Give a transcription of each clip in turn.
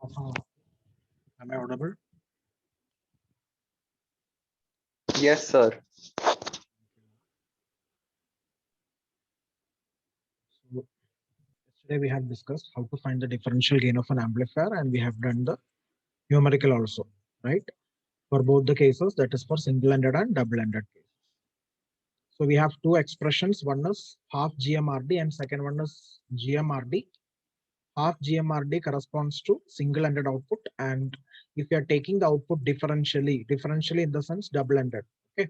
Am I audible? Yes, sir. So yesterday we have discussed how to find the differential gain of an amplifier, and we have done the numerical also, right? For both the cases, that is for single-ended and double-ended cases. So we have two expressions. One is half GMRD and second one is GMRD. Half GMRD corresponds to single-ended output, and if you are taking the output differentially in the sense double-ended, okay?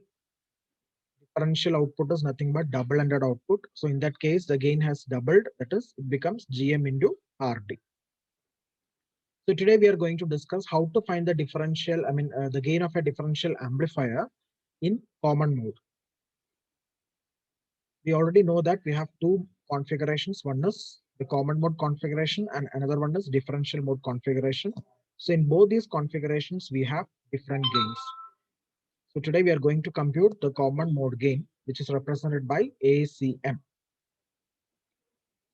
Differential output is nothing but double-ended output. So in that case, the gain has doubled. That is, it becomes GM into RD. So today we are going to discuss how to find the differential, the gain of a differential amplifier in common mode. We already know that we have two configurations. One is the common mode configuration and another one is differential mode configuration. So in both these configurations, we have different gains. So today we are going to compute the common mode gain, which is represented by ACM.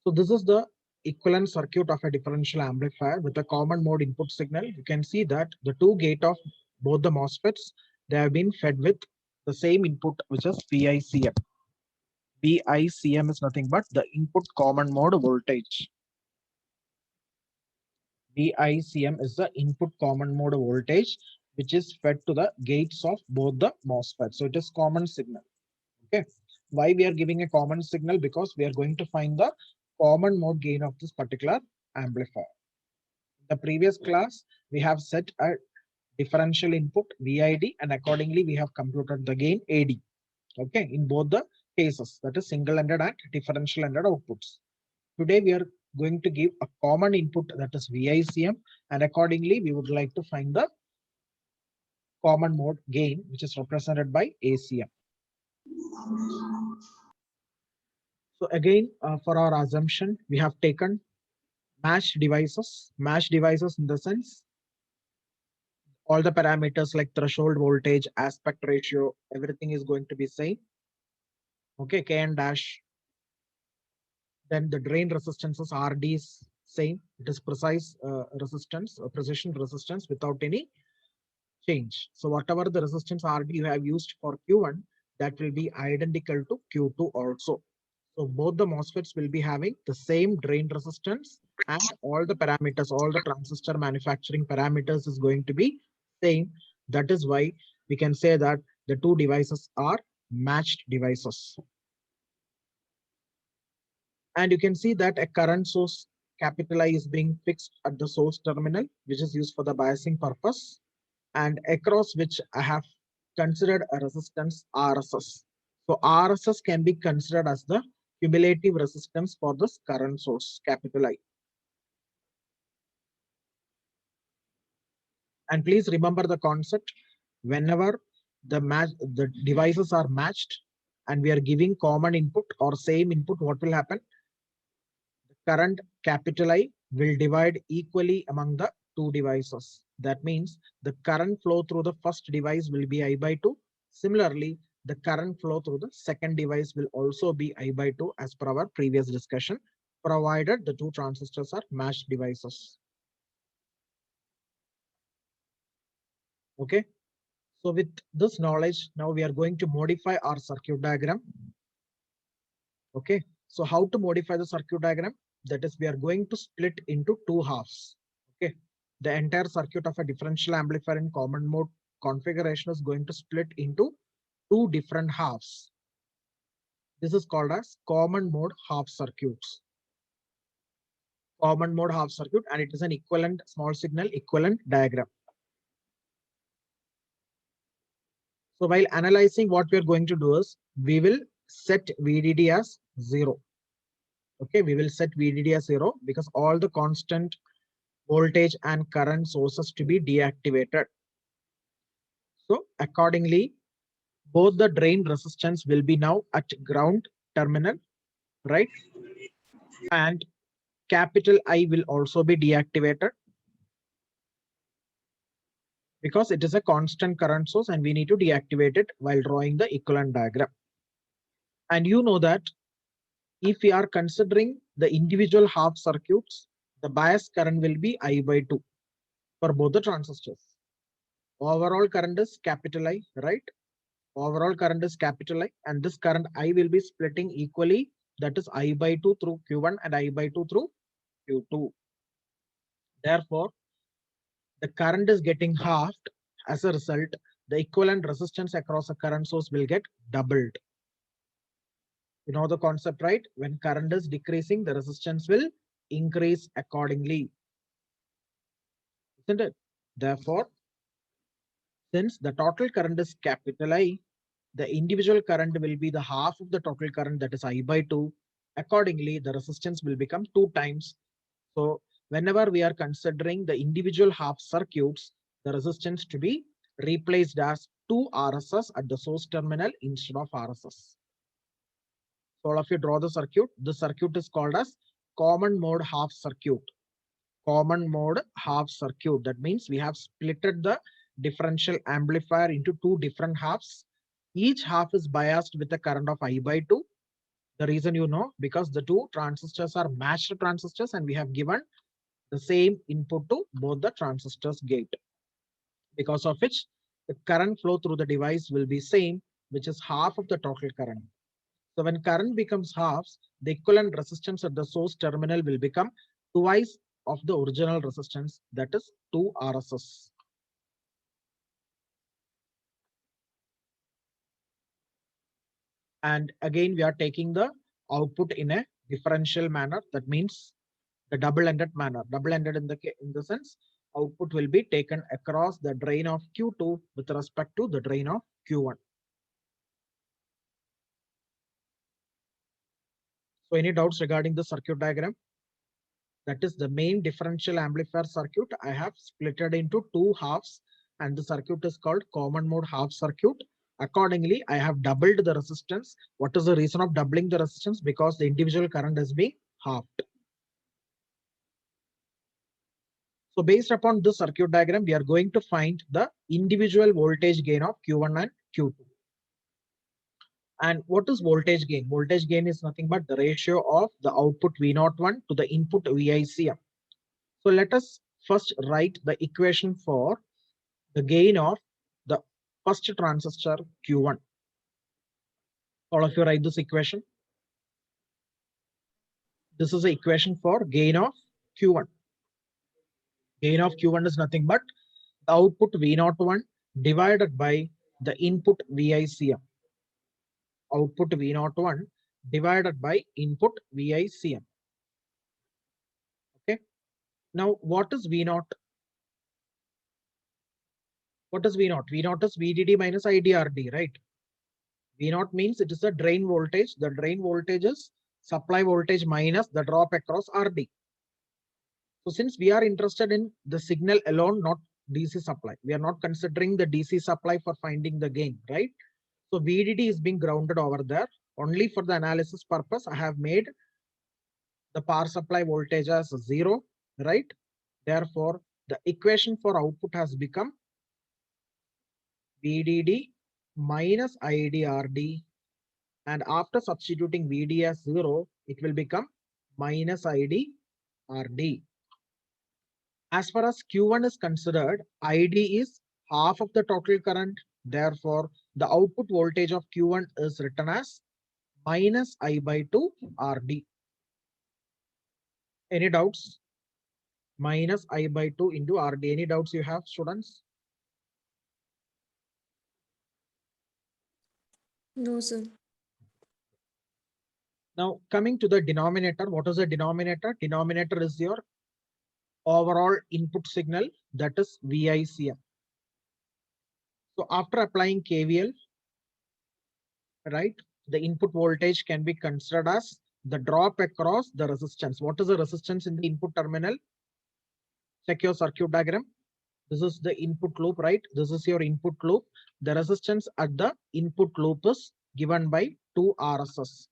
So this is the equivalent circuit of a differential amplifier with a common mode input signal. You can see that the two gate of both the MOSFETs, they have been fed with the same input, which is VICM. VICM is nothing but the input common mode voltage. VICM is the input common mode voltage, which is fed to the gates of both the MOSFETs. So it is common signal. Okay. Why we are giving a common signal? Because we are going to find the common mode gain of this particular amplifier. In the previous class, we have set a differential input VID and accordingly we have computed the gain AD. Okay, in both the cases, that is single-ended and differential-ended outputs. Today we are going to give a common input, that is VICM, and accordingly we would like to find the common mode gain, which is represented by ACM. So again, for our assumption, we have taken matched devices in the sense all the parameters like threshold voltage, aspect ratio, everything is going to be same. Okay, Kn dash. Then the drain resistances RD is same. It is precise resistance, precision resistance without any change. So whatever the resistance RD you have used for Q1, that will be identical to Q2 also. So both the MOSFETs will be having the same drain resistance and all the parameters, all the transistor manufacturing parameters is going to be same. That is why we can say that the two devices are matched devices. And you can see that a current source capital I is being fixed at the source terminal, which is used for the biasing purpose, and across which I have considered a resistance RSS. So RSS can be considered as the cumulative resistance for this current source, capital I. And please remember the concept, whenever the devices are matched and we are giving common input or same input, what will happen? The current capital I will divide equally among the two devices. That means the current flow through the first device will be I by 2. Similarly, the current flow through the second device will also be I by 2 as per our previous discussion, provided the two transistors are matched devices. Okay. So with this knowledge, now we are going to modify our circuit diagram. Okay. So how to modify the circuit diagram? That is, we are going to split into two halves. Okay. The entire circuit of a differential amplifier in common mode configuration is going to split into two different halves. This is called as common mode half circuits. Common mode half circuit, and it is an equivalent small signal equivalent diagram. So while analyzing, what we are going to do is we will set VDD as 0. Okay, we will set VDD as 0 because all the constant voltage and current sources to be deactivated. So accordingly, both the drain resistance will be now at ground terminal, right? And capital I will also be deactivated because it is a constant current source and we need to deactivate it while drawing the equivalent diagram. And you know that if we are considering the individual half circuits, the bias current will be I by 2. for both the transistors. Overall current is capital I, right? Overall current is capital I, and this current I will be splitting equally, that is I by 2 through Q1 and I by 2 through Q2. Therefore, the current is getting halved. As a result, the equivalent resistance across a current source will get doubled. You know the concept, right? When current is decreasing, the resistance will increase accordingly. Isn't it? Therefore, since the total current is capital I, the individual current will be the half of the total current, that is I by 2. Accordingly, the resistance will become 2 times. So whenever we are considering the individual half circuits, the resistance to be replaced as 2 RSS at the source terminal instead of RSS. So all of you draw the circuit. The circuit is called as common mode half circuit. Common mode half circuit. That means we have splitted the differential amplifier into 2 different halves. Each half is biased with a current of I by 2. The reason you know, because the 2 transistors are matched transistors and we have given the same input to both the transistors gate, because of which the current flow through the device will be same, which is half of the total current. So when current becomes halves, the equivalent resistance at the source terminal will become twice of the original resistance, that is 2 RSS. And again, we are taking the output in a differential manner. That means the double-ended manner. Double-ended in the sense, output will be taken across the drain of Q2 with respect to the drain of Q1. So any doubts regarding the circuit diagram? That is the main differential amplifier circuit. I have split it into 2 halves, and the circuit is called common mode half circuit. Accordingly, I have doubled the resistance. What is the reason of doubling the resistance? Because the individual current is being halved. So based upon this circuit diagram, we are going to find the individual voltage gain of Q1 and Q2. And what is voltage gain? Voltage gain is nothing but the ratio of the output V01 to the input VICM. So let us first write the equation for the gain of the first transistor Q1. All of you write this equation. This is the equation for gain of Q1. Gain of Q1 is nothing but the output V01 divided by the input VICM. Output V01 divided by input VICM. Okay. Now, what is V0? What is V0? V0 is VDD minus IDRD, right? V0 means it is the drain voltage. The drain voltage is supply voltage minus the drop across RD. So since we are interested in the signal alone, not DC supply, we are not considering the DC supply for finding the gain, right? So VDD is being grounded over there. Only for the analysis purpose, I have made the power supply voltage as 0, right? Therefore, the equation for output has become VDD minus IDRD, and after substituting VD as 0, it will become minus IDRD. As far as Q1 is considered, ID is half of the total current. Therefore, the output voltage of Q1 is written as minus I by 2 RD. Any doubts? Minus I by 2 into RD. Any doubts you have, students? No, sir. Now, coming to the denominator, what is the denominator? Denominator is your overall input signal, that is VICM. So after applying KVL, right, the input voltage can be considered as the drop across the resistance. What is the resistance in the input terminal? Check your circuit diagram. This is the input loop, right? This is your input loop. The resistance at the input loop is given by 2 RSS.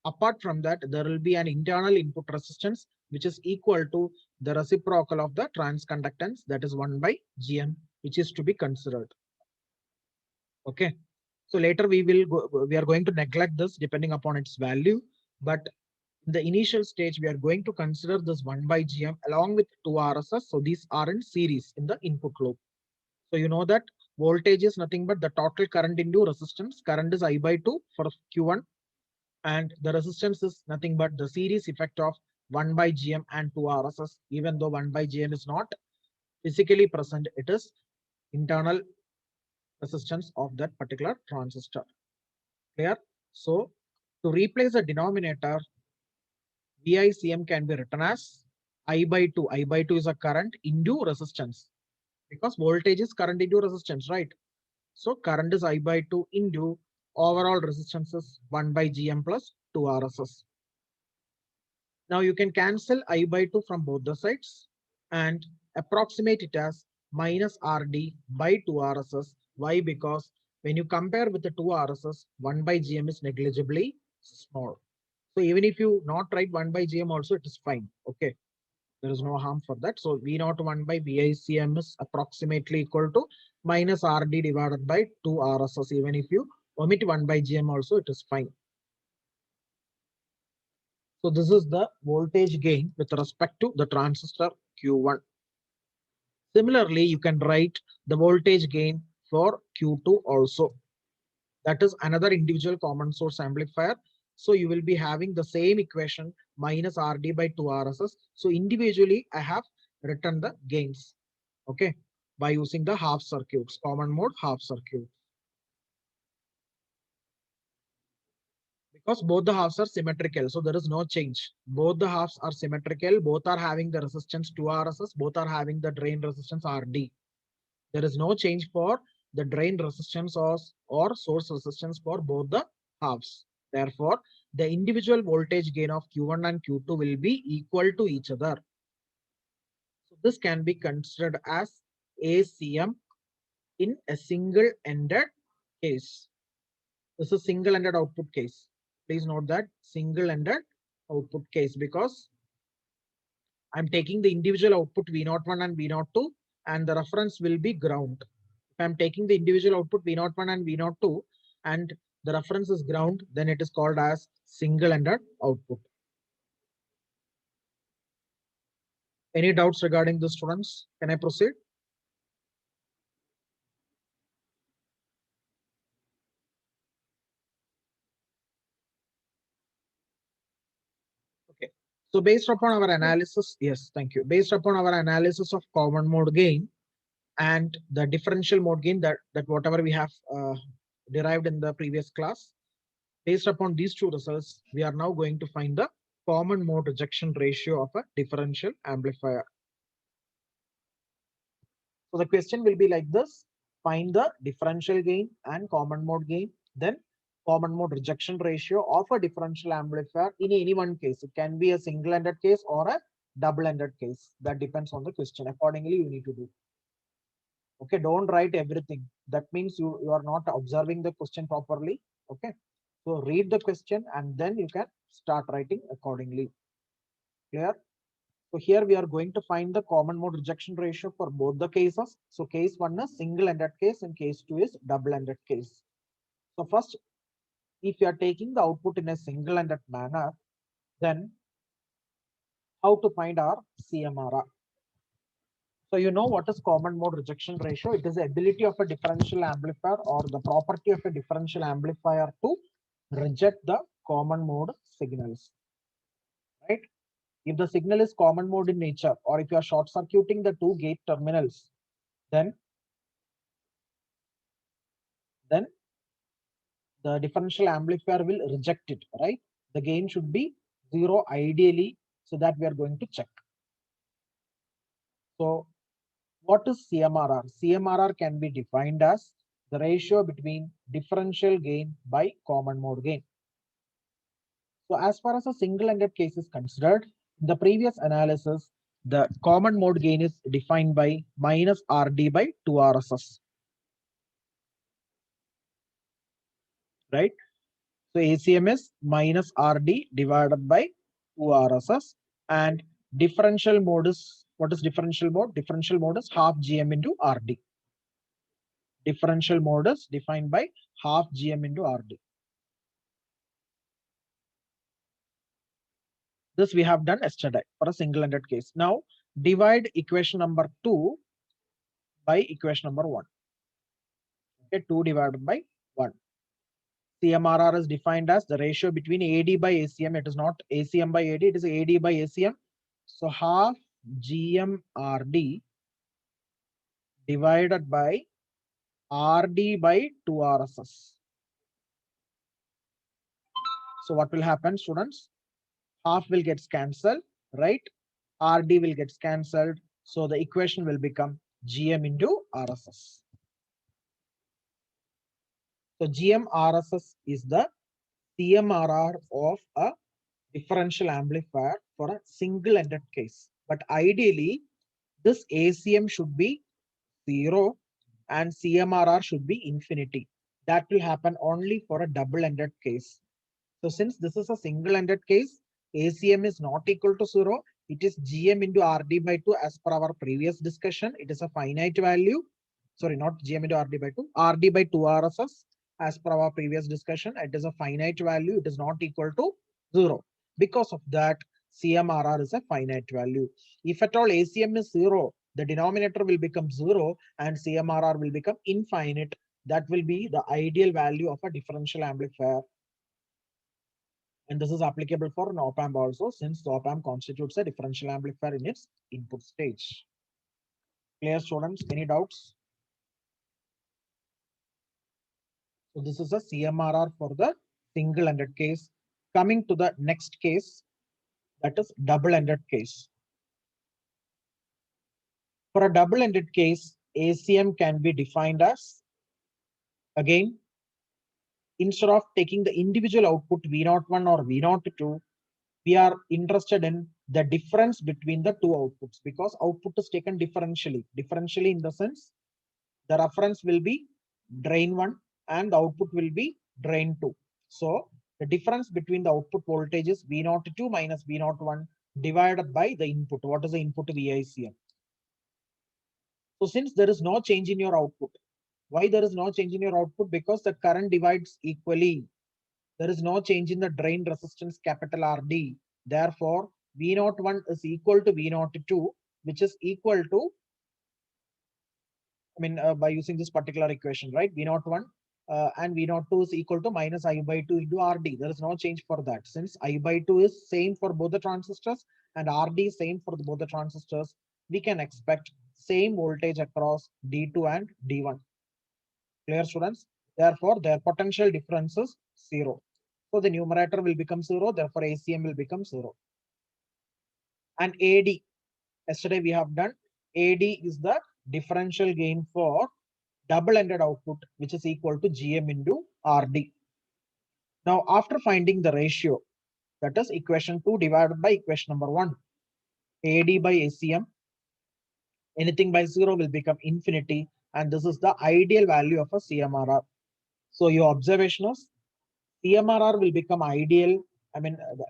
Apart from that, there will be an internal input resistance, which is equal to the reciprocal of the transconductance, that is 1 by GM, which is to be considered. Okay. So later we are going to neglect this depending upon its value, but In the initial stage, we are going to consider this 1 by GM along with 2 RSS. So these are in series in the input loop. So you know that voltage is nothing but the total current into resistance. Current is I by 2 for Q1, and the resistance is nothing but the series effect of 1 by GM and 2 RSS. Even though 1 by GM is not physically present, it is internal resistance of that particular transistor. Clear? So to replace the denominator, VICM can be written as I by 2. I by 2 is a current into resistance, because voltage is current into resistance, right? So current is I by 2 into overall resistance is 1 by GM plus 2 RSS. Now you can cancel I by 2 from both the sides and approximate it as minus RD by 2 RSS. Why? Because when you compare with the 2 RSS, 1 by GM is negligibly small. So even if you not write 1 by GM also, it is fine. Okay. There is no harm for that. So V naught 1 by VICM is approximately equal to minus RD divided by 2 RSS. Even if you omit 1 by GM also, it is fine. So this is the voltage gain with respect to the transistor Q1. Similarly, you can write the voltage gain for Q2 also. That is another individual common source amplifier. So you will be having the same equation minus RD by 2 RSS. So individually, I have written the gains, okay, by using the half circuits, common mode half circuit. Because both the halves are symmetrical, so there is no change. Both the halves are symmetrical, both are having the resistance 2 RSS, both are having the drain resistance RD. There is no change for the drain resistance or source resistance for both the halves. Therefore, the individual voltage gain of Q1 and Q2 will be equal to each other. So this can be considered as ACM in a single-ended case. This is single-ended output case. Please note that single-ended output case, because I'm taking the individual output V01 and V02 and the reference will be ground. If I'm taking the individual output V01 and V02 and the reference is ground, then it is called as single-ended output. Any doubts regarding this, students? Can I proceed? Okay. So based upon our analysis, yes, thank you. Based upon our analysis of common mode gain and the differential mode gain that whatever we have derived in the previous class, based upon these two results, we are now going to find the common mode rejection ratio of a differential amplifier. So the question will be like this: find the differential gain and common mode gain, then common mode rejection ratio of a differential amplifier in any one case. It can be a single-ended case or a double-ended case. That depends on the question. Accordingly, you need to do. Okay, don't write everything. That means you are not observing the question properly. Okay, so read the question and then you can start writing accordingly. Clear? So here we are going to find the common mode rejection ratio for both the cases. So case one is single-ended case and case two is double-ended case. So first, if you are taking the output in a single-ended manner, then how to find our CMRR? So you know what is common mode rejection ratio? It is the ability of a differential amplifier or the property of a differential amplifier to reject the common mode signals, right? If the signal is common mode in nature, or if you are short circuiting the two gate terminals, then the differential amplifier will reject it, right? The gain should be 0 ideally, so that we are going to check. So what is CMRR? CMRR can be defined as the ratio between differential gain by common mode gain. So as far as a single-ended case is considered, in the previous analysis, the common mode gain is defined by minus RD by 2 RSS, right? So ACM is minus RD divided by 2 RSS, and differential mode is, what is differential mode? Differential mode is half GM into RD. Differential mode is defined by half GM into RD. This we have done yesterday for a single-ended case. Now divide equation number 2 by equation number 1. Okay, 2 divided by 1. CMRR is defined as the ratio between AD by ACM. It is not ACM by AD, it is AD by ACM. So half GMRD divided by RD by 2 RSS. So what will happen, students? Half will get cancelled, right? RD will get cancelled. So the equation will become GM into RSS. So GM RSS is the CMRR of a differential amplifier for a single-ended case. But ideally, this ACM should be 0 and CMRR should be infinity. That will happen only for a double-ended case. So since this is a single-ended case, ACM is not equal to 0. It is GM into RD by 2 as per our previous discussion. It is a finite value. Sorry, not GM into RD by 2. RD by 2 RSS as per our previous discussion. It is a finite value. It is not equal to 0. Because of that, CMRR is a finite value. If at all ACM is 0, the denominator will become 0 and CMRR will become infinite. That will be the ideal value of a differential amplifier. And this is applicable for an op-amp also, since the op-amp constitutes a differential amplifier in its input stage. Clear, students? Any doubts? So this is a CMRR for the single-ended case. Coming to the next case, that is double-ended case. For a double-ended case, ACM can be defined as, again, instead of taking the individual output V01 or V02, we are interested in the difference between the two outputs, because output is taken differentially. Differentially in the sense, the reference will be drain 1 and the output will be drain 2. So the difference between the output voltage is V02 minus V01 divided by the input. What is the input? VICM. So since there is no change in your output, why there is no change in your output? Because the current divides equally. There is no change in the drain resistance capital RD. Therefore, V01 is equal to V02, which is equal to, by using this particular equation, right? V01 and V02 is equal to minus I by 2 into RD. There is no change for that. Since I by 2 is same for both the transistors and RD is same for both the transistors, we can expect same voltage across D2 and D1. Clear, students? Therefore, their potential difference is 0. So the numerator will become 0. Therefore, ACM will become 0. And AD, yesterday we have done, AD is the differential gain for double-ended output, which is equal to GM into RD. Now, after finding the ratio, that is equation 2 divided by equation number 1, AD by ACM, anything by 0 will become infinity, and this is the ideal value of a CMRR. So your observation is CMRR will become ideal.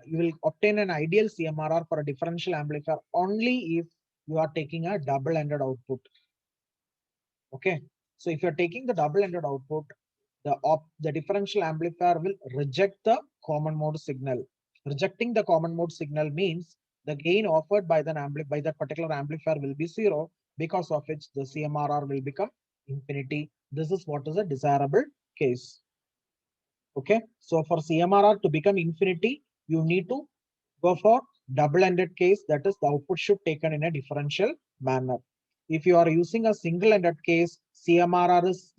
You will obtain an ideal CMRR for a differential amplifier only if you are taking a double-ended output. Okay. So if you're taking the double-ended output, the differential amplifier will reject the common mode signal. Rejecting the common mode signal means the gain offered by that particular amplifier will be 0, because of which the CMRR will become infinity. This is what is a desirable case. Okay, so for CMRR to become infinity, you need to go for double-ended case, that is the output should taken in a differential manner. If you are using a single-ended case, CMRR is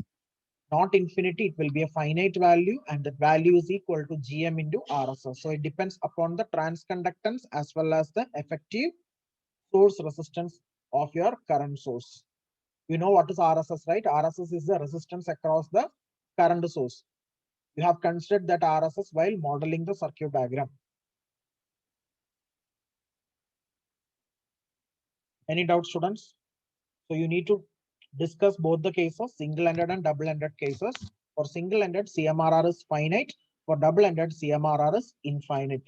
not infinity, it will be a finite value, and that value is equal to GM into RSS. So it depends upon the transconductance as well as the effective source resistance of your current source. You know what is RSS, right? RSS is the resistance across the current source. You have considered that RSS while modeling the circuit diagram. Any doubts, students? So you need to discuss both the cases, single-ended and double-ended cases. For single-ended, CMRR is finite. For double-ended, CMRR is infinite.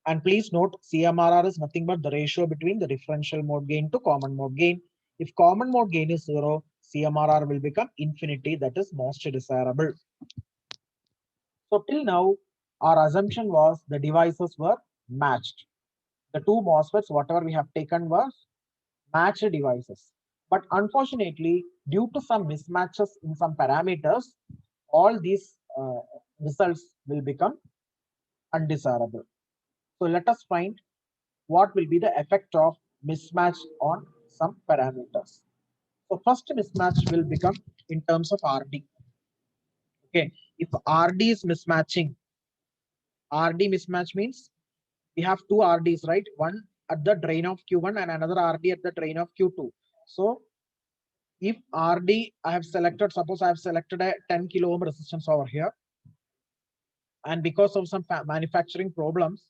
And please note, CMRR is nothing but the ratio between the differential mode gain to common mode gain. If common mode gain is 0, CMRR will become infinity. That is most desirable. So till now, our assumption was the devices were matched. The two MOSFETs, whatever we have taken, was matched devices. But unfortunately, due to some mismatches in some parameters, all these results will become undesirable. So let us find what will be the effect of mismatch on some parameters. So first mismatch will become in terms of RD. Okay, if RD is mismatching, RD mismatch means we have two RDs, right? One at the drain of Q1 and another RD at the drain of Q2. So if RD, I have selected, suppose I have selected a 10 kilo ohm resistance over here, and because of some manufacturing problems,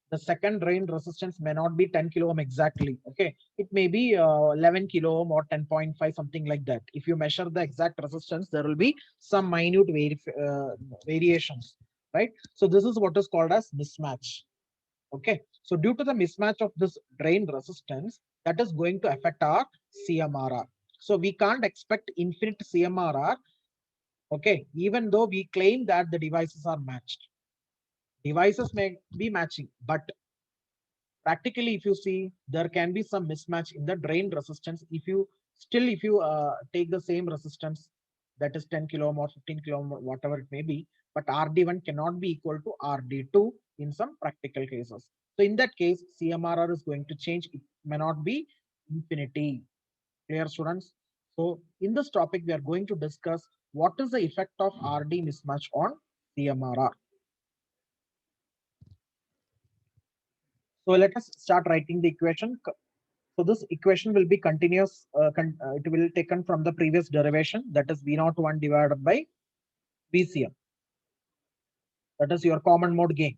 the second drain resistance may not be 10 kilo ohm exactly. Okay, it may be 11 kilo ohm or 10.5, something like that. If you measure the exact resistance, there will be some minute variations, right? So this is what is called as mismatch. Okay, so due to the mismatch of this drain resistance, that is going to affect our CMRR. So we can't expect infinite CMRR. Okay, even though we claim that the devices are matched. Devices may be matching, but practically, if you see, there can be some mismatch in the drain resistance. If you take the same resistance, that is 10 kilo ohm or 15 kilo ohm, whatever it may be, but RD1 cannot be equal to RD2 in some practical cases. So in that case, CMRR is going to change. It may not be infinity. Clear, students? So in this topic, we are going to discuss what is the effect of RD mismatch on CMRR. So let us start writing the equation. So this equation will be continuous. It will taken from the previous derivation, that is V01 divided by VCM. That is your common mode gain.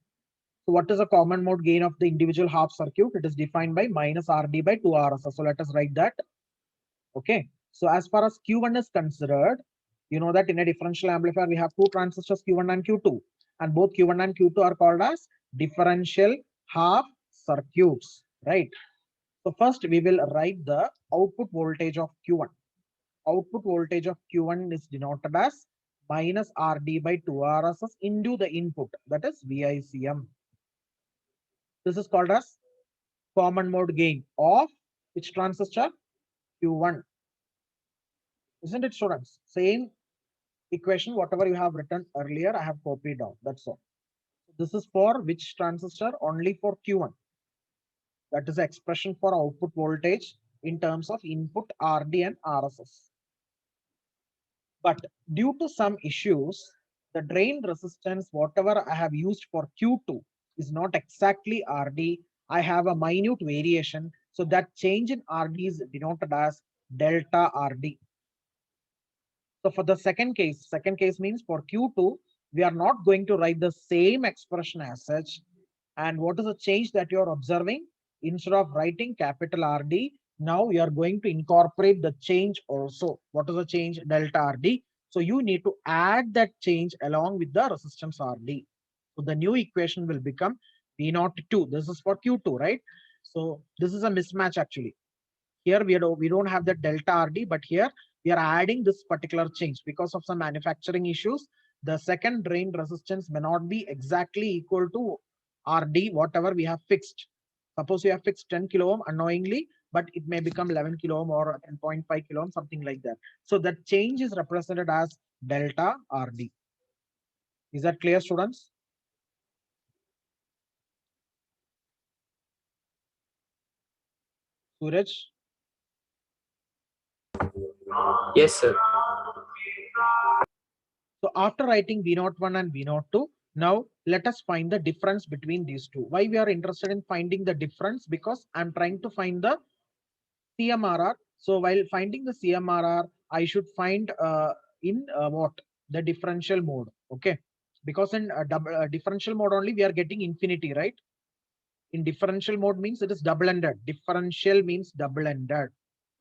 So what is the common mode gain of the individual half circuit? It is defined by minus RD by 2RSS. So let us write that. Okay. So as far as Q1 is considered, you know that in a differential amplifier, we have two transistors Q1 and Q2. And both Q1 and Q2 are called as differential half circuits, right? So first we will write the output voltage of Q1. Output voltage of Q1 is denoted as minus RD by 2RSS into the input, that is VICM. This is called as common mode gain of which transistor? Q1. Isn't it, students? Same equation, whatever you have written earlier, I have copied down. That's all. This is for which transistor? Only for Q1. That is the expression for output voltage in terms of input RD and RSS. But due to some issues, the drain resistance, whatever I have used for Q2 is not exactly RD. I have a minute variation. So that change in RD is denoted as delta RD. So for the second case means for Q2, we are not going to write the same expression as such. And what is the change that you're observing? Instead of writing capital RD, now we are going to incorporate the change also. What is the change? Delta RD. So you need to add that change along with the resistance RD. So the new equation will become V02. This is for Q2, right? So this is a mismatch actually. Here we don't have the delta RD, but here we are adding this particular change because of some manufacturing issues. The second drain resistance may not be exactly equal to RD, whatever we have fixed. Suppose we have fixed 10 kilo ohm unknowingly, but it may become 11 kilo ohm or 10.5 kilo ohm, something like that. So that change is represented as delta RD. Is that clear, students? Suraj? Yes, sir. So after writing V01 and V02, now let us find the difference between these two. Why we are interested in finding the difference? Because I'm trying to find the CMRR. So while finding the CMRR, I should find in what? The differential mode. Okay. Because in differential mode only, we are getting infinity, right? In differential mode means it is double-ended. Differential means double-ended.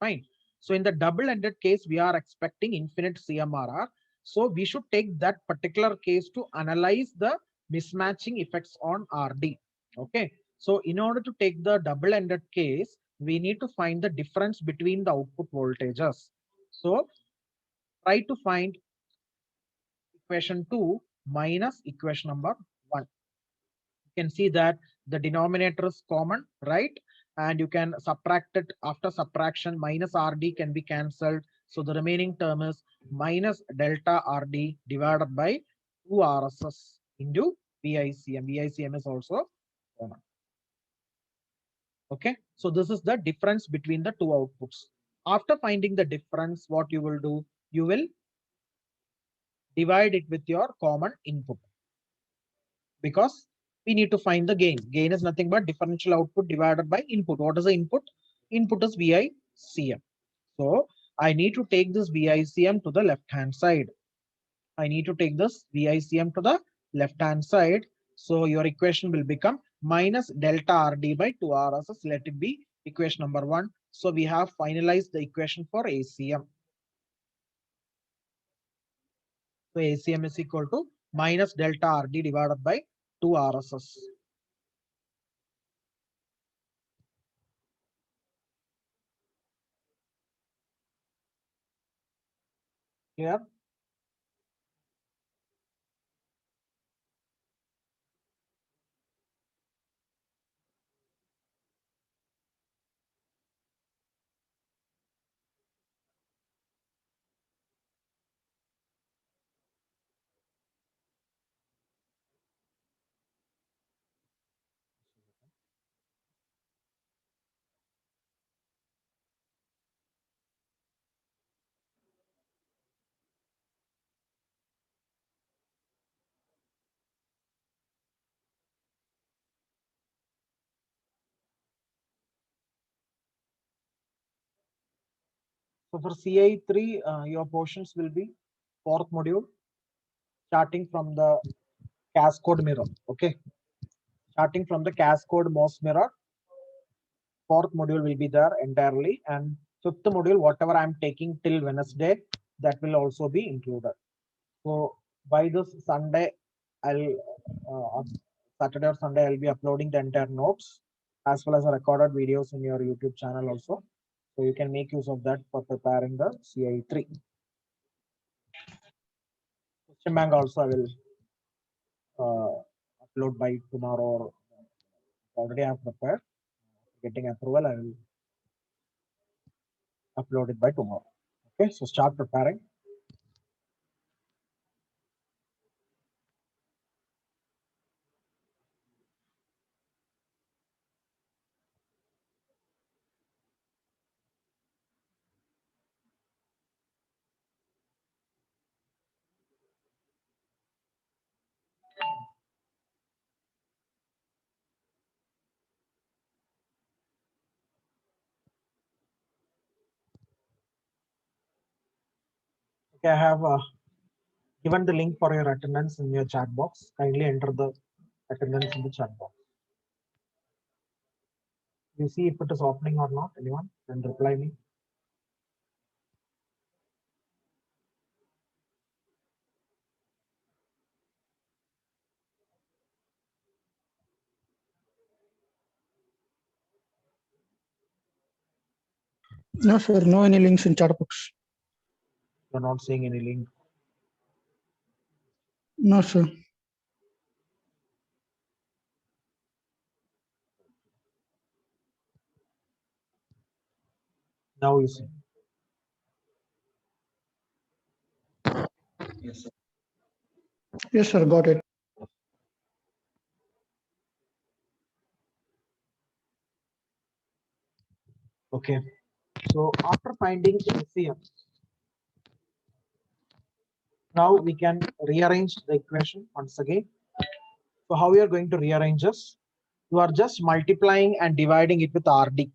Fine. So in the double-ended case, we are expecting infinite CMRR. So we should take that particular case to analyze the mismatching effects on RD. Okay. So in order to take the double-ended case, we need to find the difference between the output voltages. So try to find equation 2 minus equation number 1. You can see that the denominator is common, right? And you can subtract it. After subtraction, minus RD can be cancelled. So the remaining term is minus delta RD divided by 2 RSS into VICM. VICM is also common. Okay, so this is the difference between the two outputs. After finding the difference, what you will do, you will divide it with your common input, because we need to find the gain. Gain is nothing but differential output divided by input. What is the input? Input is VICM. So I need to take this VICM to the left hand side. I need to take this VICM to the left hand side. So your equation will become minus delta RD by 2 RSS. Let it be equation number 1. So we have finalized the equation for ACM. So ACM is equal to minus delta RD divided by 2 RSS. Clear? So for CI3, your portions will be fourth module, starting from the cascode mirror. Okay, starting from the cascode MOS mirror, fourth module will be there entirely, and fifth module, whatever I'm taking till Wednesday, that will also be included. So by this Sunday, Saturday or Sunday, I'll be uploading the entire notes as well as the recorded videos in your YouTube channel also. So you can make use of that for preparing the CI3. Question bank also I will upload by tomorrow, or already I have prepared. Getting approval, I will upload it by tomorrow. Okay, so start preparing. Okay, I have given the link for your attendance in your chat box. Kindly enter the attendance in the chat box. You see if it is opening or not. Anyone can reply me. No, sir. No any links in chat box. You're not seeing any link. No, sir. Now you see. Yes, sir. Got it. Okay. So after finding ACM, now we can rearrange the equation once again. So how we are going to rearrange this? You are just multiplying and dividing it with RD.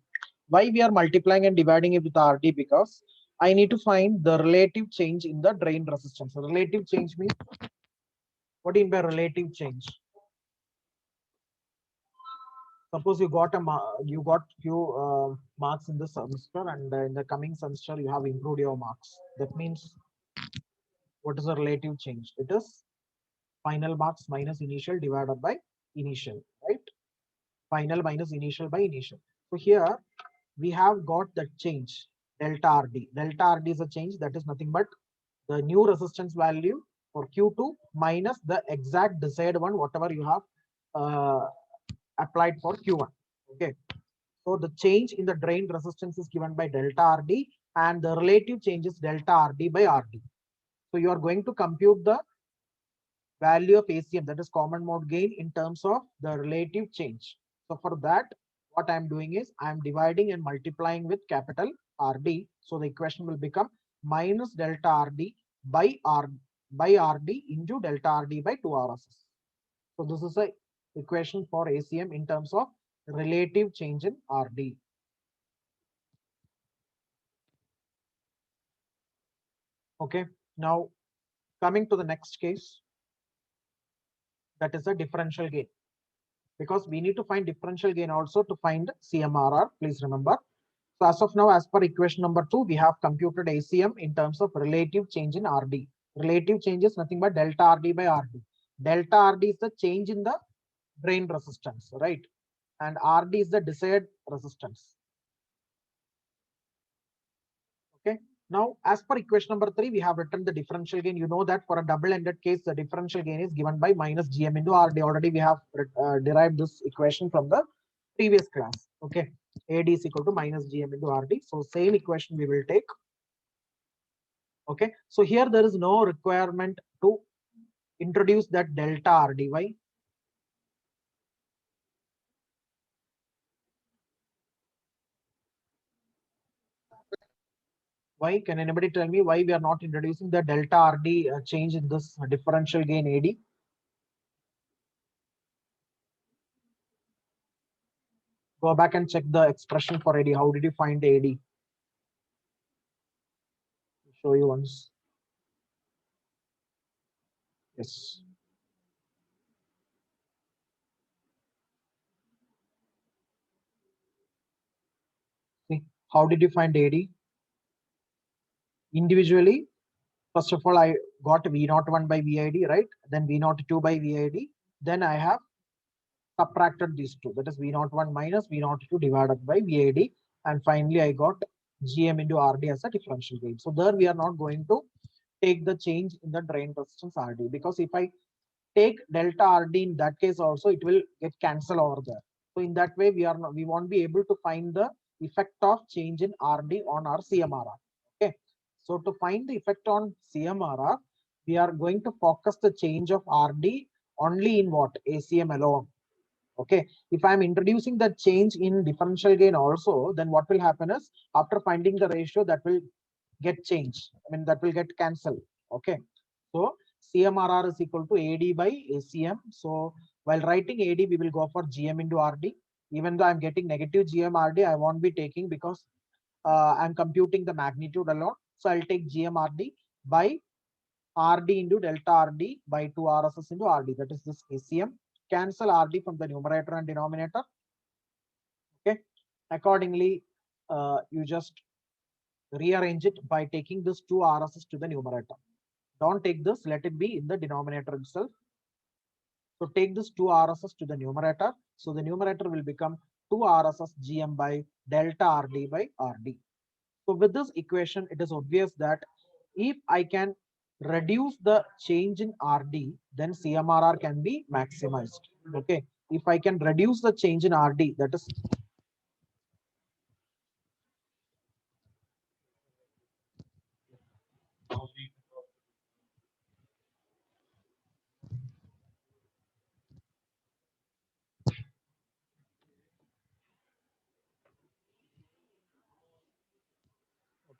Why we are multiplying and dividing it with RD? Because I need to find the relative change in the drain resistance. So relative change means, what do you mean by relative change? Suppose you got few marks in the semester, and in the coming semester you have improved your marks. That means, what is the relative change? It is final marks minus initial divided by initial, right? Final minus initial by initial. So here we have got the change delta RD. Delta RD is a change, that is nothing but the new resistance value for Q2 minus the exact desired one, whatever you have applied for Q1. Okay. So the change in the drain resistance is given by delta RD and the relative change is delta RD by RD. So you are going to compute the value of ACM, that is common mode gain, in terms of the relative change. So for that, what I'm doing is I'm dividing and multiplying with capital RD. So the equation will become minus delta RD by RD into delta RD by 2 RSS. So this is a equation for ACM in terms of relative change in RD. Okay, now coming to the next case, that is a differential gain. Because we need to find differential gain also to find CMRR, please remember. So as of now, as per equation number 2, we have computed ACM in terms of relative change in RD. Relative change is nothing but delta RD by RD. Delta RD is the change in the drain resistance, right? And RD is the desired resistance. Okay. Now, as per equation number 3, we have written the differential gain. You know that for a double-ended case, the differential gain is given by minus GM into RD. Already we have derived this equation from the previous class. Okay. AD is equal to minus GM into RD. So same equation we will take. Okay. So here there is no requirement to introduce that delta RD. Why? Why? Can anybody tell me why we are not introducing the delta RD change in this differential gain AD? Go back and check the expression for AD. How did you find AD? Show you once. Yes. See, how did you find AD? Individually, first of all, I got V01 by VID, right? Then V02 by VID. Then I have subtracted these two. That is V01 minus V02 divided by VID. And finally, I got GM into RD as a differential gain. So there we are not going to take the change in the drain resistance RD, because if I take delta RD in that case also, it will get cancelled over there. So in that way, we won't be able to find the effect of change in RD on our CMRR. Okay. So to find the effect on CMRR, we are going to focus the change of RD only in what? ACM alone. Okay. If I'm introducing the change in differential gain also, then what will happen is after finding the ratio, that will get changed. I mean, that will get cancelled. Okay. So CMRR is equal to AD by ACM. So while writing AD, we will go for GM into RD. Even though I'm getting negative GM RD, I won't be taking because I'm computing the magnitude alone. So I'll take GM RD by RD into delta RD by 2 RSS into RD. That is this ACM. Cancel RD from the numerator and denominator. Okay. Accordingly, you just rearrange it by taking this 2 RSS to the numerator. Don't take this, let it be in the denominator itself. So take this 2 RSS to the numerator. So the numerator will become 2 RSS GM by delta RD by RD. So with this equation, it is obvious that if I can reduce the change in RD, then CMRR can be maximized. Okay. If I can reduce the change in RD, that is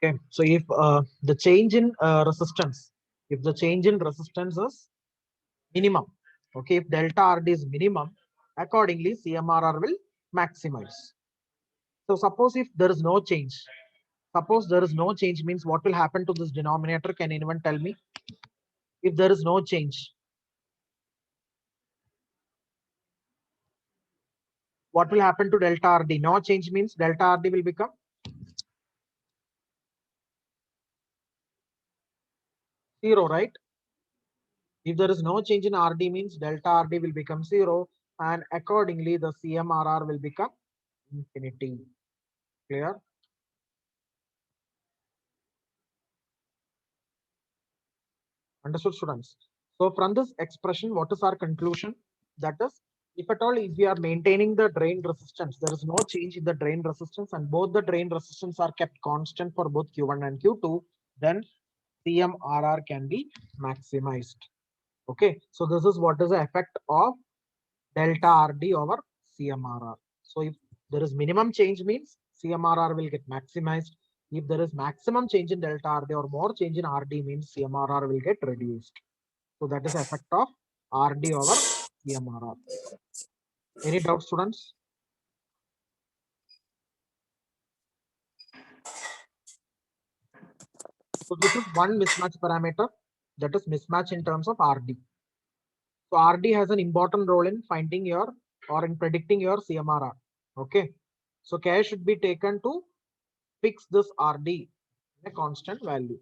okay. So if the change in resistance, if the change in resistance is minimum, okay, if delta RD is minimum, accordingly CMRR will maximize. So suppose if there is no change, suppose there is no change means what will happen to this denominator? Can anyone tell me? If there is no change, what will happen to delta RD? No change means delta RD will become zero, right? If there is no change in RD means delta RD will become zero, and accordingly the CMRR will become infinity. Clear? Understood, students? So from this expression, what is our conclusion? That is If at all, if we are maintaining the drain resistance, there is no change in the drain resistance and both the drain resistance are kept constant for both Q1 and Q2, then CMRR can be maximized. Okay, so this is what is the effect of delta RD over CMRR. So if there is minimum change means CMRR will get maximized. If there is maximum change in delta RD or more change in RD means CMRR will get reduced. So that is the effect of RD over CMRR. Any doubts, students? So this is one mismatch parameter, that is mismatch in terms of RD. So RD has an important role in finding your or in predicting your CMRR. Okay. So care should be taken to fix this RD in a constant value.